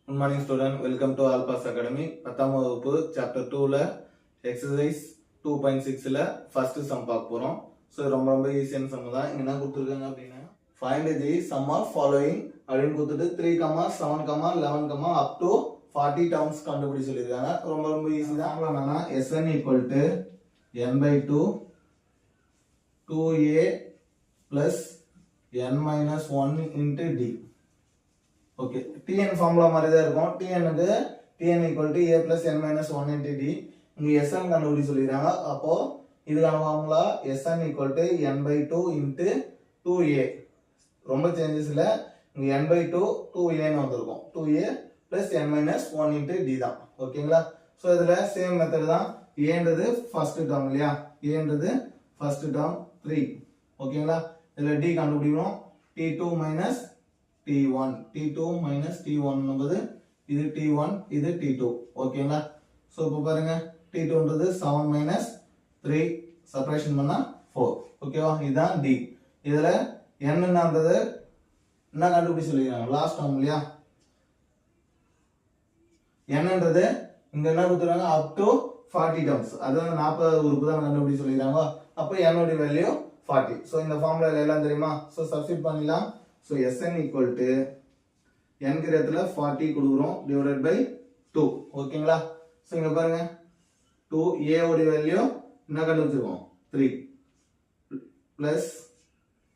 Good morning student, welcome to Alpas Academy. 10th வகுப்பு chapter 2ல exercise 2.6ல first sum பார்க்க போறோம். So ரொம்ப ஈஸியான sum தான். இங்க என்ன கொடுத்திருக்காங்க அப்படினா find the sum of following அப்படினு கொடுத்துட்டு 3, 7, 11, up to 40 terms கண்டுபிடி சொல்லிருக்காங்க. ரொம்ப ஈஸி தான். என்னன்னா Sn = n/2 2a plus n minus 1 into d. Okay, Tn formula மாதிரி தான் இருக்கும். Tn க்கு Tn = a plus n minus 1 into d. இங்க Sn கண்டுபிடி சொல்லிருக்காங்க. அப்போ இதுக்கான formula Sn = n/2 into 2a. ரொம்ப சேஞ்சஸ் இல்ல. இங்க n/2 2a ன்னு வந்திருக்கும். 2a plus n minus 1 into d தான். ஓகேங்களா? சோ இதுல சேம் மெத்தட் தான். a ன்றது ஃபர்ஸ்ட் டேர்ம் இல்லையா? a ன்றது ஃபர்ஸ்ட் டேர்ம் 3. ஓகேங்களா? இதுல d கண்டுபிடிக்கணும். t2 minus t1 t2 minus t1 என்பது இது t1 இது t2 ஓகேங்களா சோ இப்போ பாருங்க t2 ன்றது 7 minus 3 செப்பரேஷன் பண்ணா 4 ஓகேவா இதான் d இதுல n ன்றது என்ன கண்டுபிடி சொல்லிருக்காங்க லாஸ்ட் டேர்ம் இல்லையா n ன்றது இங்க என்ன கொடுத்திருக்காங்க up to 40 terms அதாவது 40 உறுப்பு தான் கண்டுபிடி சொல்லிருக்காங்க அப்ப n ஓட வேல்யூ 40 சோ இந்த ஃபார்முலால எல்லாம் தெரியுமா சோ சப்ஸ்டிட்யூட் பண்ணிடலாம் So Sn = n கிரேத்துல 40 கொடுக்கிறோம் divided by 2 ஓகேங்களா சோ இங்க பாருங்க 2a ஓட வேல்யூ என்ன கண்டுபிடிச்சிருக்கோம் 3 plus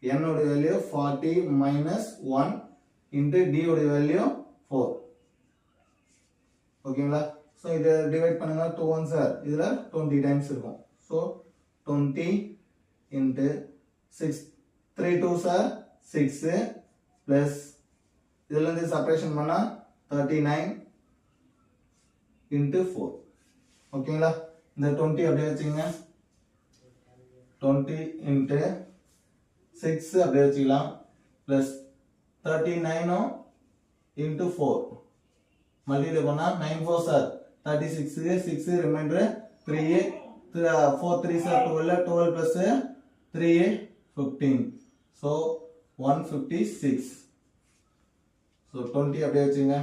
n ஓட வேல்யூ 40 minus 1 into d ஓட வேல்யூ 4 ஓகேங்களா சோ இத டிவைட் பண்ணுங்க 2 1s are இதுல 20 டைம்ஸ் இருக்கும் so 20 into 6 3 2s are 6 plus இதுல இருந்து செப்பரேஷன் பண்ணா 39 into 4 ஓகேங்களா இந்த 20 அப்படியே வச்சுங்க 20 into 6 அப்படியே வச்சுக்கலாம் plus 39 into 4 மல்டிப்ளை பண்ணா 9 4s are 36 6 reminder 3 4 3s are 12 12 plus 3 15 so 156 so 20 அப்படியே வச்சுங்க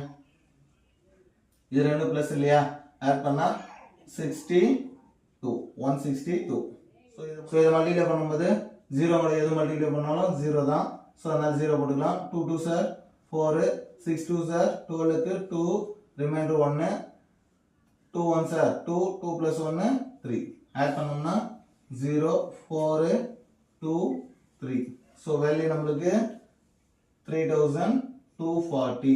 இது ரெண்டு பிளஸ் இல்லையா ஆட் பண்ணா 62 162 சோ இத மல்டிப்ளை பண்ணும்போது 0 ஓட எது மல்டிப்ளை பண்ணாலும் 0 தான் சோ அதனால 0 போட்டுக்கலாம் 2 2s are 4 6 2s are 12 க்கு 2 reminder 1 2 1s are 2 2 plus 1 3 add பண்ணோம்னா 0 4 2 3 so value நம்மளுக்கு 3240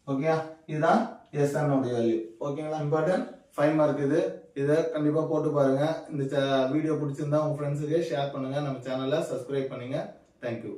ஓகேயா இதுதான் Sn ஓட வேல்யூ ஓகேங்களா இம்பார்ட்டன்ட் 5 மார்க் இது இத கண்டிப்பா போட்டு பாருங்க இந்த வீடியோ பிடிச்சிருந்தா உங்க ஃப்ரெண்ட்ஸ்க்கு ஷேர் பண்ணுங்க நம்ம சேனலை சப்ஸ்கிரைப் பண்ணுங்க Thank you